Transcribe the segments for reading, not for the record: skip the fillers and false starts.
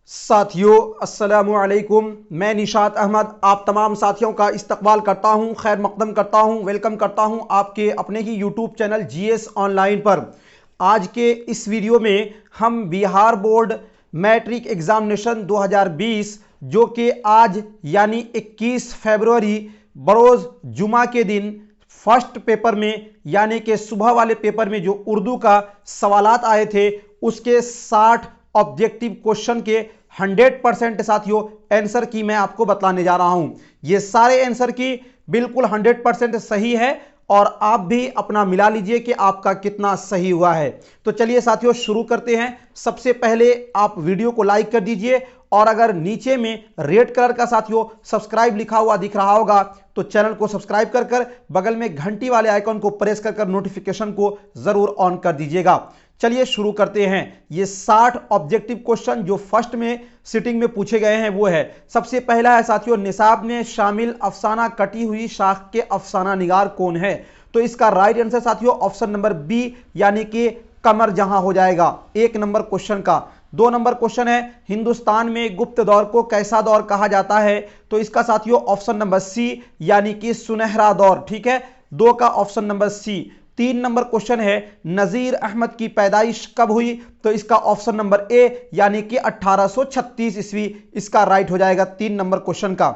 साथियों अस्सलामु अलैकुम। मैं निशात अहमद आप तमाम साथियों का इस्तकबाल करता हूं, खैर मकदम करता हूं, वेलकम करता हूं आपके अपने ही यूट्यूब चैनल जीएस ऑनलाइन पर। आज के इस वीडियो में हम बिहार बोर्ड मैट्रिक एग्जामिनेशन 2020 जो कि आज यानी 21 फरवरी बरोज़ जुमा के दिन फर्स्ट पेपर में यानी कि सुबह वाले पेपर में जो उर्दू का सवालात आए थे उसके 60 ऑब्जेक्टिव क्वेश्चन के 100% साथियों आंसर की मैं आपको बतलाने जा रहा हूं। ये सारे आंसर की बिल्कुल 100% सही है और आप भी अपना मिला लीजिए कि आपका कितना सही हुआ है। तो चलिए साथियों शुरू करते हैं। सबसे पहले आप वीडियो को लाइक कर दीजिए और अगर नीचे में रेड कलर का साथियों सब्सक्राइब लिखा हुआ दिख रहा होगा तो चैनल को सब्सक्राइब कर बगल में घंटी वाले आइकॉन को प्रेस कर नोटिफिकेशन को जरूर ऑन कर दीजिएगा। चलिए शुरू करते हैं। ये 60 ऑब्जेक्टिव क्वेश्चन जो फर्स्ट में सिटिंग में पूछे गए हैं वो है। सबसे पहला है साथियों, निसाब में शामिल अफसाना कटी हुई शाख के अफसाना निगार कौन है? तो इसका राइट आंसर साथियों ऑप्शन नंबर बी यानी कि कमर जहां हो जाएगा 1 नंबर क्वेश्चन का। 2 नंबर क्वेश्चन है, हिंदुस्तान में गुप्त दौर को कैसा दौर कहा जाता है? तो इसका साथियों ऑप्शन नंबर सी यानी कि सुनहरा दौर। ठीक है, 2 का option number C. 3 number question है, नजीर अहमद की पैदाइश कब हुई? तो इसका ऑप्शन नंबर ए यानी कि 1836 ईस्वी इसका राइट हो जाएगा 3 नंबर क्वेश्चन का।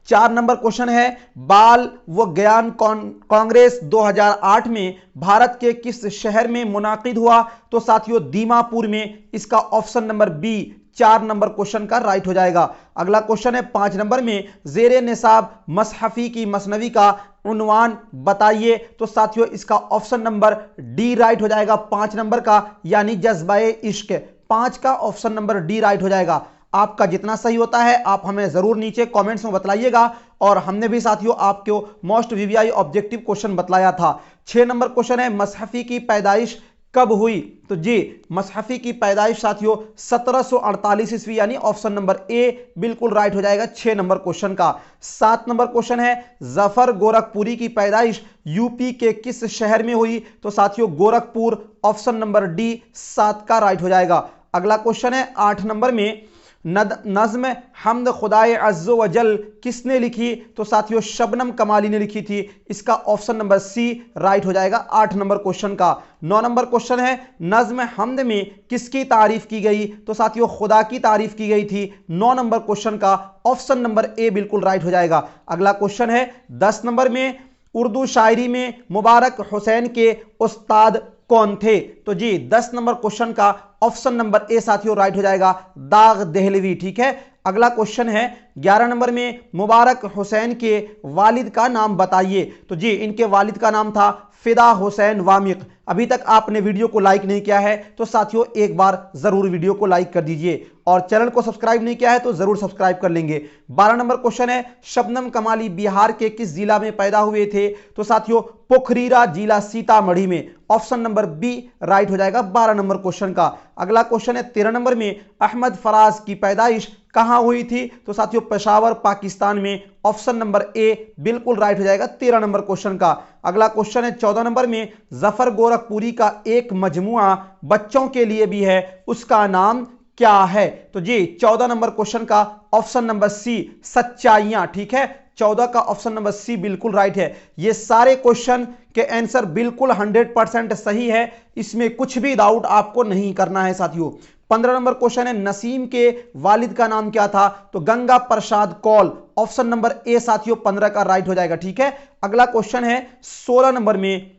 4 नंबर क्वेश्चन है, बाल व ज्ञान कांग्रेस 2008 में भारत के किस शहर में मुनाकिद हुआ? तो साथियों दीमापुर में इसका option number B 4 number question का राइट हो जाएगा। अगला क्वेश्चन है 5 नंबर में, जेरे निसाब मसहफी की मसनवी का उन्वान बताइए? तो साथियों इसका ऑप्शन नंबर डी राइट हो जाएगा 5 नंबर का यानी जज्बाए इश्क। 5 का ऑप्शन नंबर डी राइट हो जाएगा। आपका जितना सही होता है आप हमें जरूर नीचे कमेंट्स में बतलाइएगा और हमने भी साथियों आपको मोस्ट वीवीआई ऑब्जेक्टिव क्वेश्चन बतलाया था। 6 नंबर क्वेश्चन है, मसहफी की पैदाइश कब हुई? तो जी मसहफी की पैदाइश साथियों 1748 ईस्वी यानी ऑप्शन नंबर ए बिल्कुल राइट हो जाएगा 6 नंबर क्वेश्चन का। 7 नंबर क्वेश्चन है, जफर गोरखपुरी की पैदाइश यूपी के किस शहर में हुई? तो साथियों गोरखपुर ऑप्शन नंबर डी 7 का राइट हो जाएगा। अगला क्वेश्चन है 8 नंबर में, नज्म हमद खुदाए अज़्ज़ो व जल किसने लिखी? तो साथियों शबनम कमाली ने लिखी थी। इसका ऑप्शन नंबर सी राइट हो जाएगा 8 नंबर क्वेश्चन का। 9 नंबर क्वेश्चन है, नज्म हमद में किसकी तारीफ की गई? तो साथियों खुदा की तारीफ की गई थी। 9 नंबर क्वेश्चन का ऑप्शन नंबर ए बिल्कुल राइट हो जाएगा। अगला क्वेश्चन है 10 नंबर में, उर्दू शायरी में मुबारक हुसैन के उस्ताद कौन थे? तो जी 10 नंबर क्वेश्चन का ऑप्शन नंबर ए साथियों राइट हो जाएगा दाग देहलवी। ठीक है, अगला क्वेश्चन है 11 नंबर में, मुबारक हुसैन के वालिद का नाम बताइए? तो जी इनके वालिद का नाम था फिदा हुसैन वामिक। अभी तक आपने वीडियो को लाइक नहीं किया है तो साथियों एक बार जरूर वीडियो को लाइक कर दीजिए और चैनल को सब्सक्राइब नहीं किया है तो जरूर सब्सक्राइब कर लेंगे। 12 नंबर क्वेश्चन है, शबनम कमाली बिहार के किस जिला में पैदा हुए थे? तो साथियों पोखरीरा जिला सीतामढ़ी में। ऑप्शन नंबर बी राइट हो जाएगा 12 नंबर क्वेश्चन का। अगला क्वेश्चन है 13 नंबर में, अहमद फराज की पैदाइश कहां हुई थी? तो साथियों पेशावर पाकिस्तान में। ऑप्शन नंबर ए बिल्कुल राइट हो जाएगा 13 नंबर क्वेश्चन का। अगला क्वेश्चन है 14 नंबर में, जफर गोरखपुरी का एक मजमुआ बच्चों के लिए भी है, उसका नाम क्या है? तो जी 14 नंबर क्वेश्चन का ऑप्शन नंबर सी सच्चाइयां। ठीक है, 14 का ऑप्शन नंबर सी बिल्कुल राइट है। ये सारे क्वेश्चन के आंसर बिल्कुल 100% सही है, इसमें कुछ भी डाउट आपको नहीं करना है साथियों। 15 नंबर क्वेश्चन है, नसीम के वालिद का नाम क्या था? तो Ganga Prasad Kaul. Option number A साथियों 15 का राइट हो जाएगा। ठीक है, अगला क्वेश्चन है 16 नंबर में,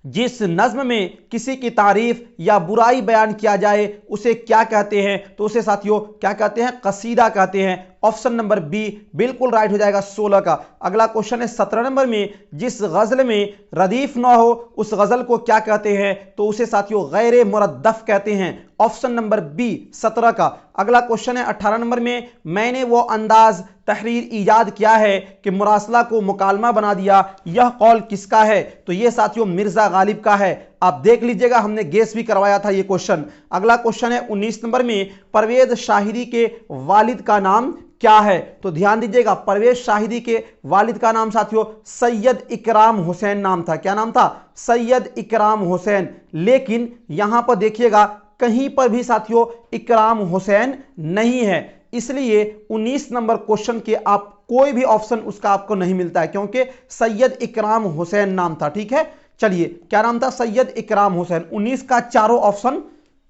जिस नज्म में किसी की तारीफ या बुराई बयान किया जाए उसे क्या कहते हैं? तो उसे साथियों क्या कहते हैं? कसीदा कहते हैं। ऑप्शन नंबर बी बिल्कुल राइट हो जाएगा 16 का। अगला क्वेश्चन है 17 नंबर में, जिस गजल में रदीफ ना हो उस गजल को क्या कहते हैं? तो उसे साथियों गैर मुरद्दफ कहते हैं। ऑप्शन नंबर बी 17 का। अगला क्वेश्चन है 18 नंबर में, मैंने वो अंदाज तहरीर ईजाद किया है कि मुरासला को मुकालमा बना दिया, यह कौल किसका है? तो यह साथियों मिर्जा गालिब का है। आप देख लीजिएगा हमने गेस भी करवाया था ये क्वेश्चन। अगला क्वेश्चन है 19 नंबर में, परवेज शाहिदी के वालिद का नाम क्या है? तो ध्यान दीजिएगा परवेज शाहिदी के वालिद का नाम साथियों सैयद इकराम हुसैन नाम था। क्या नाम था? सैयद इकराम हुसैन। लेकिन यहां पर देखिएगा कहीं पर भी साथियों इकराम हुसैन नहीं है, इसलिए 19 नंबर क्वेश्चन के आप कोई भी ऑप्शन उसका आपको नहीं मिलता है, क्योंकि सैयद इकराम हुसैन नाम था। ठीक है, चलिए क्या नाम था? सैयद इकराम हुसैन। 19 का चारों ऑप्शन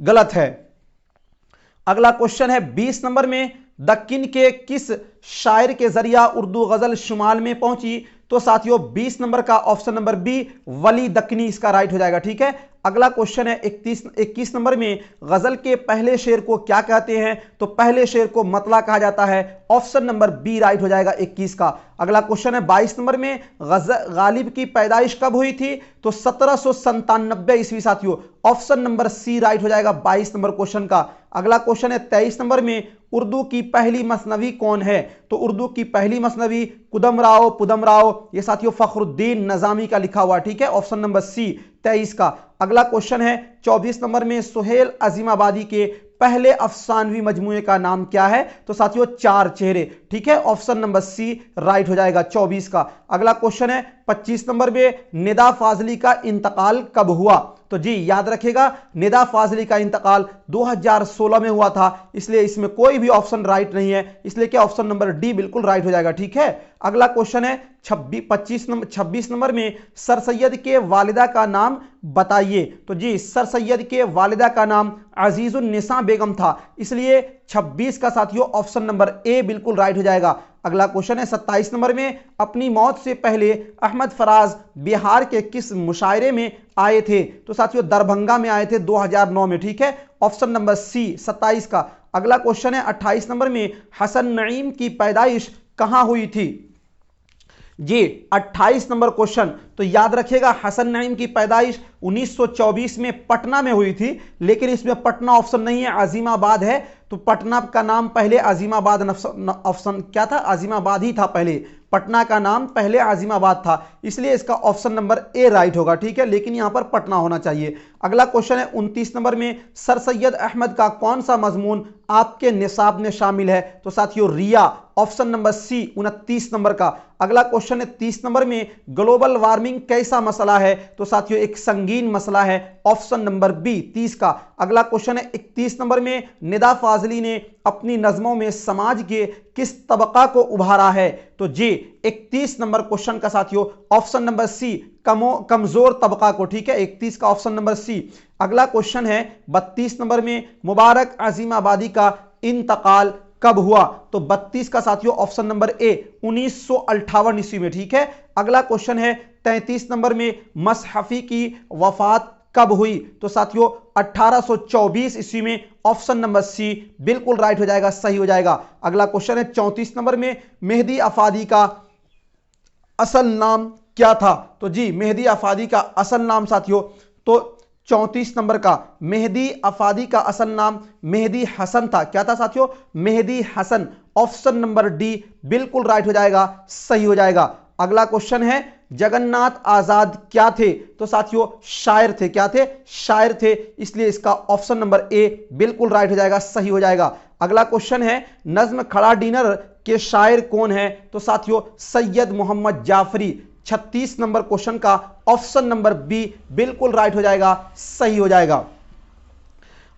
गलत है। अगला क्वेश्चन है 20 नंबर में, दक्कन के किस शायर के जरिया उर्दू गजल शुमाल में पहुंची? तो साथियों 20 नंबर का ऑप्शन नंबर बी वली दक्कनी इसका राइट हो जाएगा। ठीक है, अगला क्वेश्चन है 21 नंबर में, गजल के पहले शेर को क्या कहते हैं? तो पहले शेर को मतला कहा जाता है, ऑप्शन नंबर बी राइट हो जाएगा 21 का। अगला क्वेश्चन है 22 नंबर में, गालिब की पैदाइश कब हुई थी? तो 1797 ईस्वी साथियों, ऑप्शन नंबर सी राइट हो जाएगा 22 नंबर क्वेश्चन का। अगला क्वेश्चन है 23 नंबर में, उर्दू की पहली मसनवी कौन है? तो उर्दू की पहली मसनवी कुदमराव पुदमराव, ये साथियों फखरुद्दीन नजामी का लिखा हुआ। ठीक है, ऑप्शन नंबर सी 23 का। अगला क्वेश्चन है 24 नंबर में, सुहेल अजीमाबादी के पहले अफसानवी मजमूए का नाम क्या है? तो साथियों चार चेहरे। ठीक है, ऑप्शन नंबर सी राइट हो जाएगा 24 का। अगला क्वेश्चन है 25 नंबर में, निदा फाजली का इंतकाल कब हुआ? तो जी याद रखिएगा, निदा फाजली का इंतकाल 2016 में हुआ था, इसलिए इसमें कोई भी ऑप्शन राइट नहीं है, इसलिए क्या ऑप्शन नंबर डी बिल्कुल राइट हो जाएगा। ठीक है, अगला क्वेश्चन है 26 नंबर में, सर सैयद के वालिदा का नाम बताइए। तो जी सर सैयद के वालिदा का नाम अजीजुन निसा बेगम था, इसलिए 26 का साथियों ऑप्शन नंबर ए बिल्कुल राइट हो जाएगा। अगला क्वेश्चन है 27 नंबर में, अपनी मौत से पहले अहमद फराज बिहार के किस मुशायरे में आए थे? तो साथियों दरभंगा में आए थे 2009 में। ठीक है, ऑप्शन नंबर सी 27 का। अगला क्वेश्चन है 28 नंबर में, हसन नईम की पैदाइश कहां हुई थी? जी 28 नंबर क्वेश्चन, तो याद रखिएगा हसन नईम की पैदाइश 1924 में पटना में हुई थी, लेकिन इसमें पटना ऑप्शन नहीं है, अजीमाबाद है। तो पटना का नाम पहले अजीमाबाद, ऑप्शन क्या था? अजीमाबाद ही था पहले, पटना का नाम पहले अजीमाबाद था, इसलिए इसका ऑप्शन नंबर ए राइट होगा। ठीक है, लेकिन यहां पर पटना होना चाहिए। अगला क्वेश्चन है 29 नंबर में, सर सैयद अहमद का कौन सा मजमून आपके निसाब में शामिल है? तो साथियों रिया, ऑप्शन नंबर सी 29 नंबर का। अगला क्वेश्चन है 30 नंबर में, ग्लोबल वार्मिंग कैसा मसला है? तो साथियों एक संगीन मसला है, ऑप्शन नंबर बी 30 का। अगला क्वेश्चन है 31 नंबर में, निदा फाजली ने अपनी नज्मों में समाज के किस तबका को उभारा है? तो जी 31 नंबर क्वेश्चन का साथियों ऑप्शन नंबर सी कमजोर तबका को। ठीक है, 31 का ऑप्शन नंबर सी। अगला क्वेश्चन है 32 नंबर में, मुबारक अजीमाबादी का इंतकाल कब हुआ? तो 32 का साथियों ऑप्शन नंबर ए 1958 ईस्वी में। ठीक है, अगला क्वेश्चन है 33 नंबर में, मसहफी की वफात कब हुई? तो साथियों 1824 ईस्वी में, ऑप्शन नंबर सी बिल्कुल राइट हो जाएगा, सही हो जाएगा। अगला क्वेश्चन है 34 नंबर में, मेहदी अफादी का असल नाम क्या था? तो जी मेहदी अफादी का असल नाम साथियों, तो 34 नंबर का मेहदी अफादी का असल नाम मेहदी हसन था। क्या था साथियों? Mehdi Hasan, option number D बिल्कुल राइट हो जाएगा, सही हो जाएगा। अगला क्वेश्चन है, जगन्नाथ आजाद क्या थे? तो साथियों शायर थे। क्या थे? शायर थे, इसलिए इसका ऑप्शन नंबर ए बिल्कुल राइट हो जाएगा, सही हो जाएगा। अगला क्वेश्चन है, नज्म खड़ा डिनर के शायर कौन है? तो साथियों सैयद मोहम्मद जाफरी। 36 नंबर क्वेश्चन का ऑप्शन नंबर बी बिल्कुल राइट हो जाएगा, सही हो जाएगा।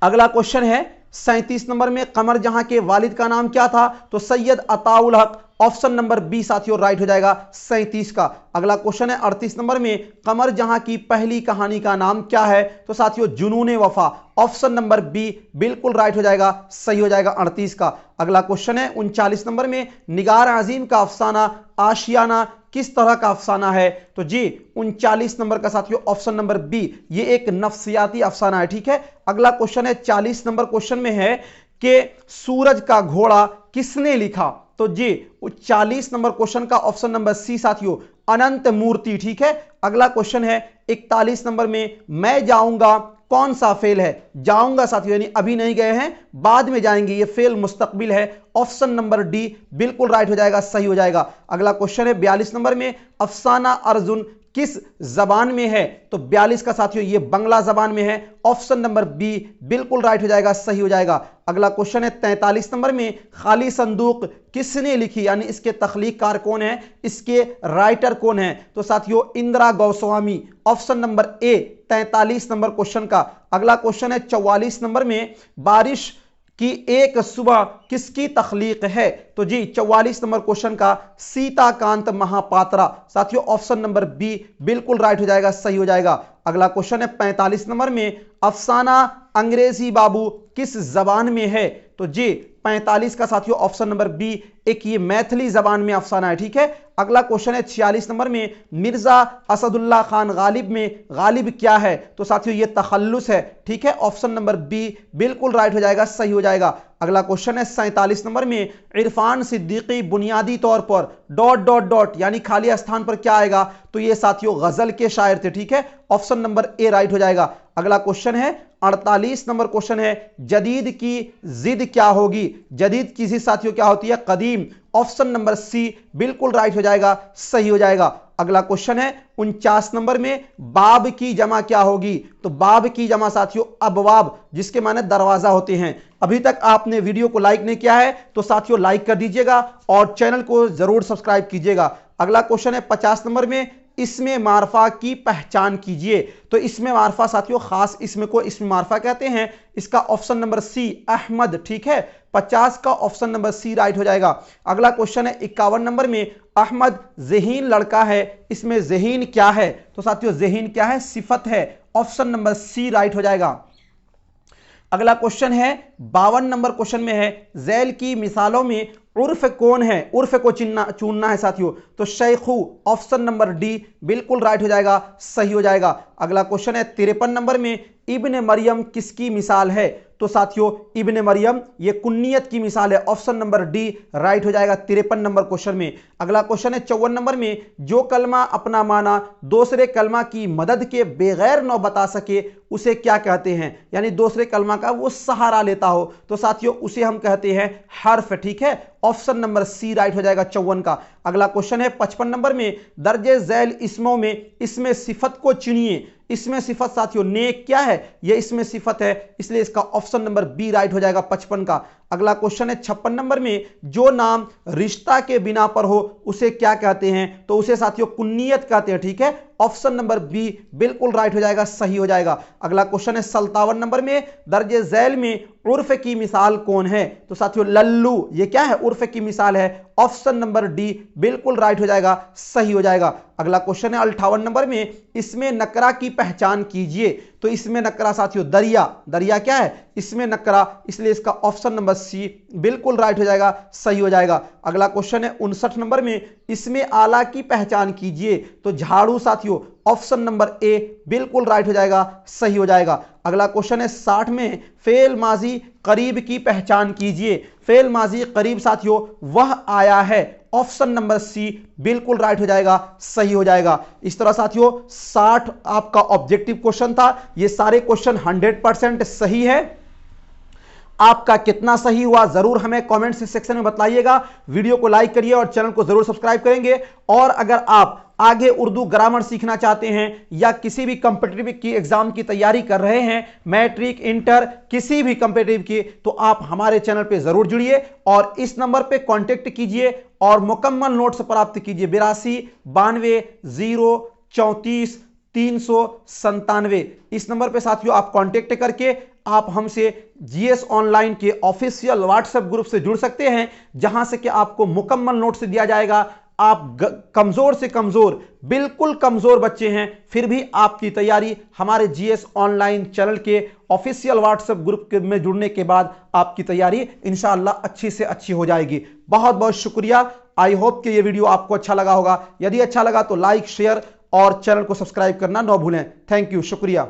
अगला क्वेश्चन है 37 नंबर में, कमर जहां के वालिद का नाम क्या था? तो सैयद अताउल हक, ऑप्शन नंबर बी साथियों राइट हो जाएगा 37 का। अगला क्वेश्चन है 38 नंबर में, कमर जहां की पहली कहानी का नाम क्या है? तो साथियों जुनून वफा, ऑप्शन नंबर बी बिल्कुल राइट हो जाएगा, सही हो जाएगा 38 का। अगला क्वेश्चन है 39 नंबर में, निगार अजीम का अफसाना आशियाना किस तरह का अफसाना है? तो जी 39 नंबर का साथियों ऑप्शन नंबर बी, ये एक नफ्सियाती अफसाना है। ठीक है, अगला क्वेश्चन है 40 नंबर क्वेश्चन में है कि सूरज का घोड़ा किसने लिखा? तो जी 40 नंबर क्वेश्चन का ऑप्शन नंबर सी साथियों अनंत मूर्ति। ठीक है, अगला क्वेश्चन है 41 नंबर में, मैं जाऊंगा कौन सा फेल है? जाऊंगा साथियों यानी अभी नहीं गए हैं, बाद में जाएंगे, ये फेल मुस्तकबिल है, ऑप्शन नंबर डी बिल्कुल राइट हो जाएगा, सही हो जाएगा। अगला क्वेश्चन है 42 नंबर में, अफसाना अर्जुन किस जबान में है? तो 42 का साथियों ये बांग्ला जबान में है। ऑप्शन नंबर बी बिल्कुल राइट हो जाएगा, सही हो जाएगा। अगला क्वेश्चन है 43 नंबर में, खाली संदूक किसने लिखी, यानी इसके तख्लीककार कौन है, इसके राइटर कौन है? तो साथियों Indira Goswami. Option number A 43 number question का। अगला क्वेश्चन है 44 नंबर में, बारिश की एक सुबह किसकी तख्लीक है? तो जी 44 नंबर क्वेश्चन का सीताकांत महापात्रा। साथियों ऑप्शन नंबर बी बिल्कुल राइट हो जाएगा, सही हो जाएगा। अगला क्वेश्चन है 45 नंबर में, अफसाना अंग्रेजी बाबू किस जबान में है? तो जी 45 का साथियों ऑप्शन नंबर बी, एक ये मैथिली जबान में अफसाना है, ठीक है। अगला क्वेश्चन है 46 नंबर में, मिर्जा असदुल्ला खान गालिब में गालिब क्या है? तो साथियों ये तखल्लुस है, ठीक है। ऑप्शन नंबर बी बिल्कुल राइट हो जाएगा, सही हो जाएगा। अगला क्वेश्चन है 47 नंबर में, इरफान सिद्दीकी बुनियादी तौर पर डॉट डॉट डॉट यानी खाली स्थान पर क्या आएगा? तो ये साथियों गजल के शायर थे, ठीक है। ऑप्शन नंबर ए राइट हो जाएगा। अगला क्वेश्चन है 48 नंबर क्वेश्चन है, जदीद की जिद क्या होगी? जदीद की जिद साथियों क्या होती है? कदीम। ऑप्शन नंबर सी बिल्कुल राइट हो जाएगा, सही हो जाएगा। अगला क्वेश्चन है 49 नंबर में, बाब की जमा क्या होगी? तो बाब की जमा साथियों अबवाब, जिसके माने दरवाजा होते हैं। अभी तक आपने वीडियो को लाइक नहीं किया है तो साथियों लाइक कर दीजिएगा और चैनल को जरूर सब्सक्राइब कीजिएगा। अगला क्वेश्चन है 50 नंबर में, इसमें मारफा की पहचान कीजिए। तो इसमें मारफा साथियों खास इसमें को इसमें मारफा कहते हैं। इसका ऑप्शन नंबर सी अहमद, ठीक है। 50 का ऑप्शन नंबर सी राइट हो जाएगा। अगला क्वेश्चन है 51 नंबर में, अहमद ज़हीन लड़का है, इसमें ज़हीन क्या है? तो साथियों ज़हीन क्या है? सिफत है। ऑप्शन नंबर सी राइट हो जाएगा। अगला क्वेश्चन है 52 नंबर क्वेश्चन में है, झैल की मिसालों में उर्फ कौन है? उर्फ को चुनना है साथियों। तो शेखू, ऑप्शन नंबर डी बिल्कुल राइट हो जाएगा, सही हो जाएगा। अगला क्वेश्चन है 53 नंबर में, इब्ने मरियम किसकी मिसाल है? तो साथियों इब्ने मरियम ये कुन्नियत की मिसाल है। ऑप्शन नंबर डी राइट हो जाएगा 53 नंबर क्वेश्चन में। अगला क्वेश्चन है 54 नंबर में, जो कलमा अपना माना दूसरे कलमा की मदद के बगैर न बता सके उसे क्या कहते हैं? यानी दूसरे कलमा का वो सहारा लेता हो तो साथियों उसे हम कहते हैं हर्फ, ठीक है। ऑप्शन नंबर सी राइट हो जाएगा 54 का। अगला क्वेश्चन है 55 नंबर में, दर्जे झैल इसमों में इसमें सिफत को चुनिए। इसमें सिफत साथियों नेक क्या है? यह इसमें सिफत है, इसलिए इसका ऑप्शन नंबर बी राइट हो जाएगा 55 का। अगला क्वेश्चन है 56 नंबर में, जो नाम रिश्ता के बिना पर हो उसे क्या कहते हैं? तो उसे साथियों कुन्नियत कहते हैं, ठीक है। ऑप्शन नंबर बी बिल्कुल राइट हो जाएगा, सही हो जाएगा। अगला क्वेश्चन है 57 नंबर में, दर्जे झैल में उर्फ की मिसाल कौन है? तो साथियों लल्लू, ये क्या है? उर्फ की मिसाल है। ऑप्शन नंबर डी बिल्कुल राइट हो जाएगा, सही हो जाएगा। अगला क्वेश्चन है 58 नंबर में, इसमें नकरा की पहचान कीजिए। तो इसमें नकरा साथियों दरिया, दरिया क्या है? इसमें नकरा, इसलिए इसका ऑप्शन नंबर सी बिल्कुल राइट हो जाएगा, सही हो जाएगा। अगला क्वेश्चन है 59 नंबर में, इसमें आला की पहचान कीजिए। तो झाड़ू साथियों ऑप्शन नंबर ए बिल्कुल राइट हो जाएगा, सही हो जाएगा। अगला क्वेश्चन है 60 में, फेल माजी करीब की पहचान कीजिए। फेल माजी करीब साथियों वह आया है। ऑप्शन नंबर सी बिल्कुल राइट हो जाएगा, सही हो जाएगा। इस तरह साथियों 60 आपका ऑब्जेक्टिव क्वेश्चन था। ये सारे क्वेश्चन 100% सही है। आपका कितना सही हुआ जरूर हमें कमेंट सेक्शन में बताइएगा। वीडियो को लाइक करिए और चैनल को जरूर सब्सक्राइब करेंगे। और अगर आप आगे उर्दू ग्रामर सीखना चाहते हैं या किसी भी कॉम्पिटिटिव की एग्जाम की तैयारी कर रहे हैं, मैट्रिक इंटर किसी भी कॉम्पिटिटिव की, तो आप हमारे चैनल पे जरूर जुड़िए और इस नंबर पे कांटेक्ट कीजिए और मुकम्मल नोट्स प्राप्त कीजिए। 82 92 0 34 397 इस नंबर पे साथियों आप कांटेक्ट करके आप हमसे जीएस ऑनलाइन के ऑफिशियल व्हाट्सएप ग्रुप से जुड़ सकते हैं, जहां से कि आपको मुकम्मल नोट्स दिया जाएगा। आप कमजोर से कमजोर, बिल्कुल कमजोर बच्चे हैं, फिर भी आपकी तैयारी हमारे जीएस ऑनलाइन चैनल के ऑफिशियल व्हाट्सएप ग्रुप में जुड़ने के बाद आपकी तैयारी इंशाअल्लाह अच्छी से अच्छी हो जाएगी। बहुत बहुत शुक्रिया। आई होप कि ये वीडियो आपको अच्छा लगा होगा। यदि अच्छा लगा तो लाइक शेयर और चैनल को सब्सक्राइब करना ना भूलें। थैंक यू, शुक्रिया।